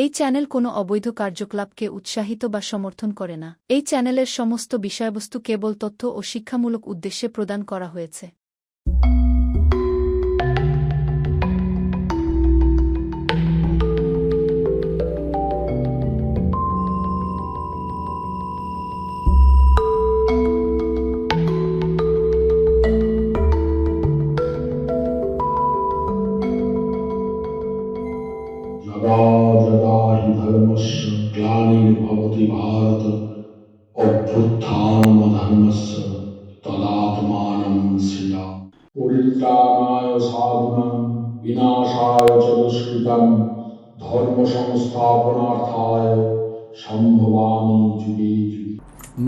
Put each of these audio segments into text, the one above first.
এই চ্যানেল কোনো অবৈধ কার্যকলাপকে উৎসাহিত বা সমর্থন করে না। এই চ্যানেলের সমস্ত বিষয়বস্তু কেবল তথ্য ও শিক্ষামূলক উদ্দেশ্যে প্রদান করা হয়েছে। यदा यदा हि धर्मस्य ग्लानिर्भवति भारत अभ्युत्थानमधर्मस्य तदात्मानं सृजामि। परित्राणाय साधूनां विनाशाय च दुष्कृतां धर्म संस्थापनार्थाय সম্ভবামি যুগে যুগে।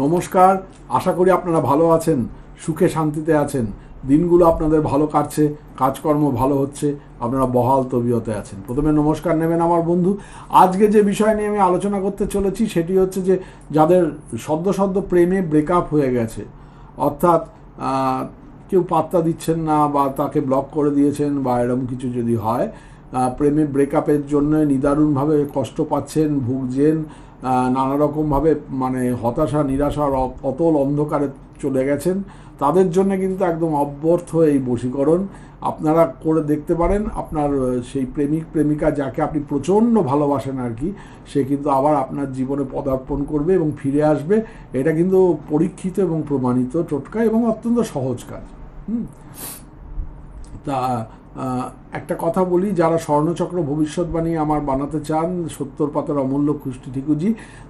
নমস্কার, আশা করি আপনারা ভালো আছেন, সুখে শান্তিতে আছেন, দিনগুলো আপনাদের ভালো কাটছে, কাজকর্ম ভালো হচ্ছে, আপনারা বহাল তবিয়তে আছেন। প্রথমে নমস্কার নেবেন আমার বন্ধু। আজকে যে বিষয় নিয়ে আমি আলোচনা করতে চলেছি সেটি হচ্ছে যে যাদের সদ্য প্রেমে ব্রেকআপ হয়ে গেছে, অর্থাৎ কেউ পাত্তা দিচ্ছেন না বা তাকে ব্লক করে দিয়েছেন বা এরকম কিছু যদি হয়, প্রেমে ব্রেকআপের জন্য নিদারুণভাবে কষ্ট পাচ্ছেন, ভুগছেন, নানা রকমভাবে মানে হতাশা নিরাশার অতল অন্ধকারে চলে গেছেন, তাদের জন্য কিন্তু একদম অব্যর্থ এই বশীকরণ আপনারা করে দেখতে পারেন। আপনার সেই প্রেমিক প্রেমিকা যাকে আপনি প্রচণ্ড ভালোবাসেন আর কি, সে কিন্তু আবার আপনার জীবনে পদার্পণ করবে এবং ফিরে আসবে। এটা কিন্তু পরীক্ষিত এবং প্রমাণিত টোটকা এবং অত্যন্ত সহজ কাজ। তা একটা কথা বলি, যারা স্বর্ণচক্র ভবিষ্যৎবাণী আমার বানাতে চান, 70 পাতার অমূল্য খুষ্টি ঠিকুজি,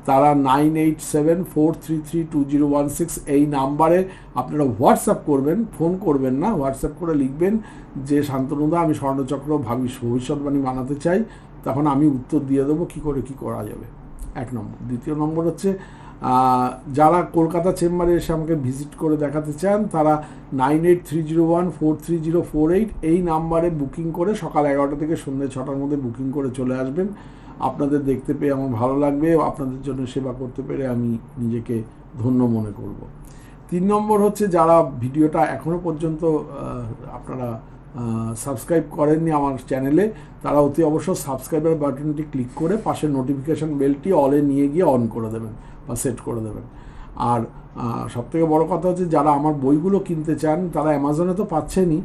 তারা 9874332016 এই নাম্বারে আপনারা হোয়াটসঅ্যাপ করবেন, ফোন করবেন না, হোয়াটসঅ্যাপ করে লিখবেন যে শান্তনুদা আমি স্বর্ণচক্র ভবিষ্যৎবাণী বানাতে চাই, তখন আমি উত্তর দিয়ে দেবো কী করা যাবে। এক নম্বর। দ্বিতীয় নম্বর হচ্ছে যারা কলকাতা চেম্বারে এসে আমাকে ভিজিট করে দেখাতে চান, তারা 9830143048 এই নাম্বারে বুকিং করে সকাল 11টা থেকে সন্ধ্যে 6টার মধ্যে বুকিং করে চলে আসবেন। আপনাদের দেখতে পেয়ে আমার ভালো লাগবে, আপনাদের জন্য সেবা করতে পেরে আমি নিজেকে ধন্য মনে করব। 3 নম্বর হচ্ছে যারা ভিডিওটা এখনও পর্যন্ত আপনারা সাবস্ক্রাইব করেননি আমার চ্যানেলে, তারা অতি অবশ্য সাবস্ক্রাইবার বাটনটি ক্লিক করে পাশের নোটিফিকেশান বেলটি অলে নিয়ে গিয়ে অন করে দেবেন বা সেট করে দেবেন। আর সবথেকে বড় কথা হচ্ছে যারা আমার বইগুলো কিনতে চান, তারা অ্যামাজনে তো পাচ্ছেনই,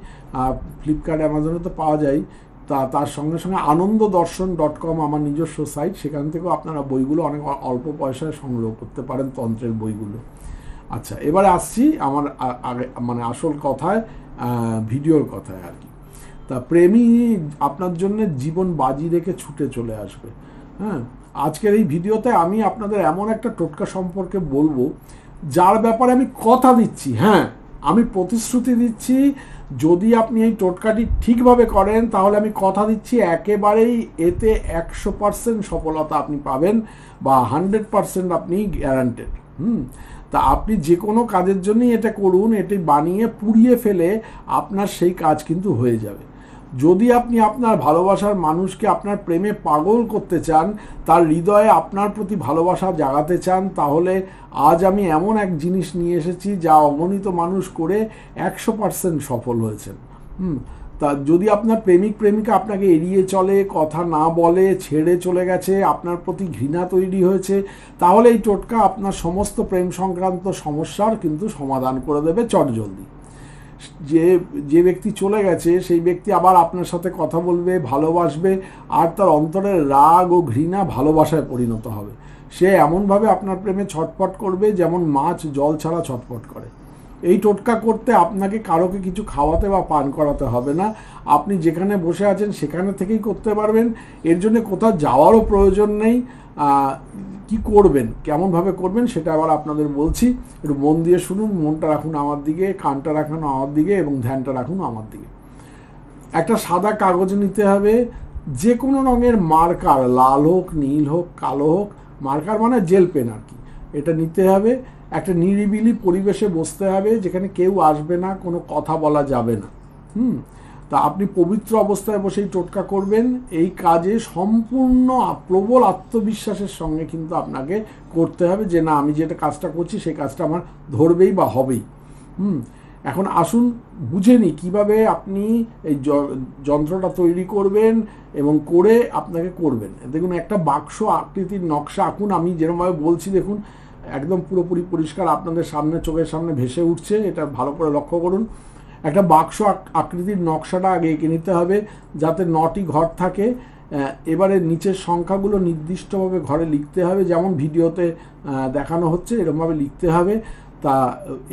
ফ্লিপকার্ট অ্যামাজনে তো পাওয়া যায়, তার সঙ্গে সঙ্গে anandodorshon.com আমার নিজস্ব সাইট, সেখান থেকেও আপনারা বইগুলো অনেক অল্প পয়সায় সংগ্রহ করতে পারেন, তন্ত্রের বইগুলো। আচ্ছা, এবারে আসছি আমার আগে মানে আসল কথায়, ভিডিওর কথায় আর কি। তা প্রেমী আপনার জন্য জীবন বাজি রেখে ছুটে চলে আসবে। হ্যাঁ, আজকের এই ভিডিওতে আমি আপনাদের এমন একটা টোটকা সম্পর্কে বলবো যার ব্যাপারে আমি কথা দিচ্ছি, হ্যাঁ আমি প্রতিশ্রুতি দিচ্ছি, যদি আপনি এই টোটকাটি ঠিকভাবে করেন তাহলে আমি কথা দিচ্ছি একেবারেই এতে 100% সফলতা আপনি পাবেন বা 100% আপনি গ্যারান্টেড। তা আপনি যে কোনো কাজের জন্যই এটা করুন, এটি বানিয়ে পুড়িয়ে ফেলে আপনার সেই কাজ কিন্তু হয়ে যাবে। যদি আপনি আপনার ভালোবাসার মানুষকে আপনার প্রেমে পাগল করতে চান, তার হৃদয়ে আপনার প্রতি ভালোবাসা জাগাতে চান, তাহলে আজ আমি এমন এক জিনিস নিয়ে এসেছি যা অগণিত মানুষ করে 100% সফল হয়েছেন। তা যদি আপনার প্রেমিক প্রেমিকা আপনাকে এড়িয়ে চলে, কথা না বলে, ছেড়ে চলে গেছে, আপনার প্রতি ঘৃণা তৈরি হয়েছে, তাহলে এই টোটকা আপনার সমস্ত প্রেম সংক্রান্ত সমস্যার কিন্তু সমাধান করে দেবে চটজলদি। যে ব্যক্তি চলে গেছে সেই ব্যক্তি আবার আপনার সাথে কথা বলবে, ভালোবাসবে, আর তার অন্তরের রাগ ও ঘৃণা ভালোবাসায় পরিণত হবে। সে এমনভাবে আপনার প্রেমে ছটফট করবে যেমন মাছ জল ছাড়া ছটফট করে। এই টোটকা করতে আপনাকে কারোকে কিছু খাওয়াতে বা পান করাতে হবে না, আপনি যেখানে বসে আছেন সেখানে থেকেই করতে পারবেন। এর জন্য কোথাও যাওয়ারও প্রয়োজন নেই। কি করবেন, কেমনভাবে করবেন সেটা আবার আপনাদের বলছি, একটু মন দিয়ে শুনুন, মনটা রাখুন আমার দিকে, কানটা রাখুন আমার দিকে এবং ধ্যানটা রাখুন আমার দিকে। একটা সাদা কাগজ নিতে হবে, যে কোনো রঙের মার্কার, লাল হোক, নীল হোক, কালো হোক, মার্কার মানে জেল পেন আর কি, এটা নিতে হবে। একটা নিরিবিলি পরিবেশে বসতে হবে যেখানে কেউ আসবে না, কোনো কথা বলা যাবে না। তা আপনি পবিত্র অবস্থায় বসেই টোটকা করবেন। এই কাজে সম্পূর্ণ প্রবল আত্মবিশ্বাসের সঙ্গে কিন্তু আপনাকে করতে হবে যে না, আমি যেটা কাজটা করছি সেই কাজটা আমার ধরবেই বা হবেই। এখন আসুন বুঝে নিই কীভাবে আপনি এই যন্ত্রটা তৈরি করবেন এবং করে আপনাকে করবেন। দেখুন, একটা বাক্স আকৃতির নকশা আঁকুন। আমি যেরকমভাবে বলছি দেখুন একদম পুরোপুরি পরিষ্কার আপনাদের সামনে, চোখের সামনে ভেসে উঠছে, এটা ভালো করে লক্ষ্য করুন। একটা বাক্স আকৃতির নকশাটা আগে এঁকে নিতে হবে যাতে 9টি ঘর থাকে। এবারে নিচের সংখ্যাগুলো নির্দিষ্টভাবে ঘরে লিখতে হবে, যেমন ভিডিওতে দেখানো হচ্ছে এরকমভাবে লিখতে হবে। তা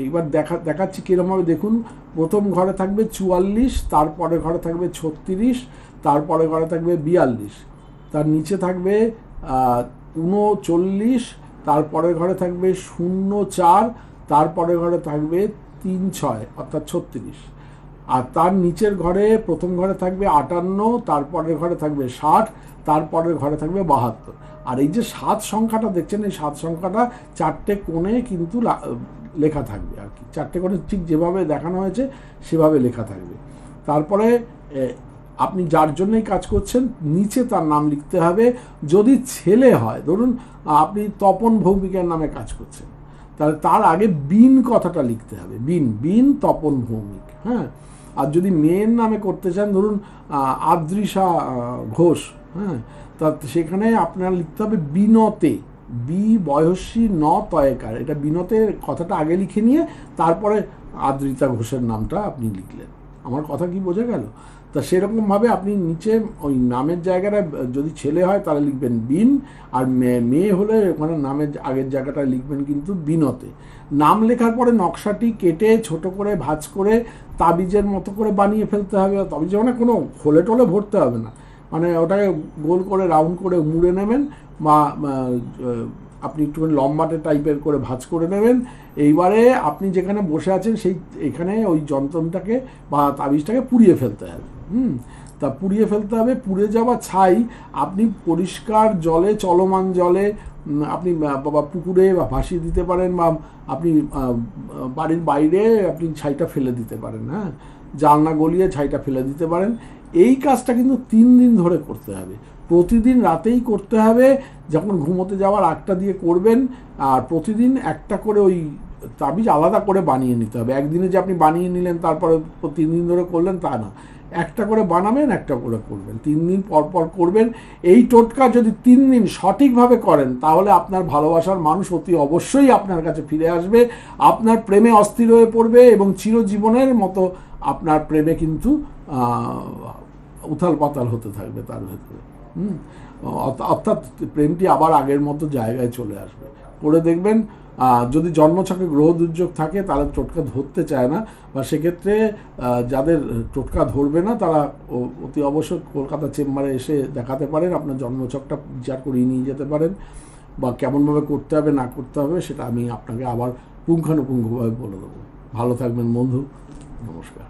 এইবার দেখাচ্ছি কীরকমভাবে। দেখুন, প্রথম ঘরে থাকবে 44, তারপরে ঘরে থাকবে 36, তারপরে ঘরে থাকবে 42, তার নিচে থাকবে 39, তারপরে ঘরে থাকবে 04, তারপরে ঘরে থাকবে 36 অর্থাৎ 36, আর তার নিচের ঘরে প্রথম ঘরে থাকবে 58, তারপরের ঘরে থাকবে 60, তারপরের ঘরে থাকবে 72। আর এই যে 7 সংখ্যাটা দেখছেন, এই 7 সংখ্যাটা 4টে কোণে কিন্তু লেখা থাকবে আর কি, 4টে কোণে ঠিক যেভাবে দেখানো হয়েছে সেভাবে লেখা থাকবে। তারপরে আপনি যার জন্যই কাজ করছেন নিচে তার নাম লিখতে হবে। যদি ছেলে হয়, ধরুন আপনি তপন ভৌমিকের নামে কাজ করছেন, তাহলে তার আগে বিন কথাটা লিখতে হবে, বিন তপন ভৌমিক। হ্যাঁ, আর যদি মেয়ের নামে করতে চান, ধরুন আদ্রিসা ঘোষ, হ্যাঁ, তা সেখানে আপনার লিখতে হবে বিনতে, বি বয়সী ন তয়কার, এটা বিনতের কথাটা আগে লিখে নিয়ে তারপরে আদ্রিতা ঘোষের নামটা আপনি লিখলেন। আমার কথা কি বোঝা গেল? তা সেরকমভাবে আপনি নিচে ওই নামের জায়গাটা যদি ছেলে হয় তাহলে লিখবেন বিন, আর মেয়ে হলে ওখানে নামের আগের জায়গাটা লিখবেন কিন্তু বিনতে। নাম লেখার পরে নকশাটি কেটে ছোট করে ভাঁজ করে তাবিজের মতো করে বানিয়ে ফেলতে হবে। তাবিজে মানে কোনো খোলে টোলে ভরতে হবে না, মানে ওটাকে গোল করে রাউন্ড করে মুড়ে নেবেন, বা আপনি একটুখানি লম্বাটে টাইপের করে ভাঁজ করে নেবেন। এইবারে আপনি যেখানে বসে আছেন সেই এখানে ওই যন্ত্রটাকে বা তাবিজটাকে পুড়িয়ে ফেলতে হবে। তা পুড়িয়ে ফেলতে হবে। পুড়ে যাওয়া ছাই আপনি পরিষ্কার জলে, চলমান জলে আপনি বা পুকুরে বা ভাসিয়ে দিতে পারেন, বা আপনি বাড়ির বাইরে আপনি ছাইটা ফেলে দিতে পারেন। হ্যাঁ, জানলা গলিয়ে ছাইটা ফেলে দিতে পারেন। এই কাজটা কিন্তু 3 দিন ধরে করতে হবে, প্রতিদিন রাতেই করতে হবে। যখন ঘুমোতে যাওয়ার আগটা দিয়ে করবেন, আর প্রতিদিন একটা করে ওই তাবিজ আলাদা করে বানিয়ে নিতে হবে। একদিনে যে আপনি বানিয়ে নিলেন তারপরে 3 দিন ধরে করলেন তা না, একটা করে বানাবেন, একটা করে করবেন, 3 দিন পর পর করবেন। এই টোটকা যদি 3 দিন সঠিকভাবে করেন তাহলে আপনার ভালোবাসার মানুষ অতি অবশ্যই আপনার কাছে ফিরে আসবে, আপনার প্রেমে অস্থির হয়ে পড়বে এবং চিরজীবনের মতো আপনার প্রেমে কিন্তু উথাল পাতাল হতে থাকবে তার ভেতরে। অর্থাৎ প্রেমটি আবার আগের মতো জায়গায় চলে আসবে। করে দেখবেন। যদি জন্মছকে গ্রহ দুর্যোগ থাকে তাহলে টোটকা ধরতে চায় না, বা সেক্ষেত্রে যাদের টোটকা ধরবে না তারা অতি অবশ্যই কলকাতা চেম্বারে এসে দেখাতে পারেন, আপনার জন্মছকটা বিচার করিয়ে নিয়ে যেতে পারেন, বা কেমনভাবে করতে হবে না করতে হবে সেটা আমি আপনাকে আবার পুঙ্খানুপুঙ্খভাবে বলে দেবো। ভালো থাকবেন বন্ধু, নমস্কার।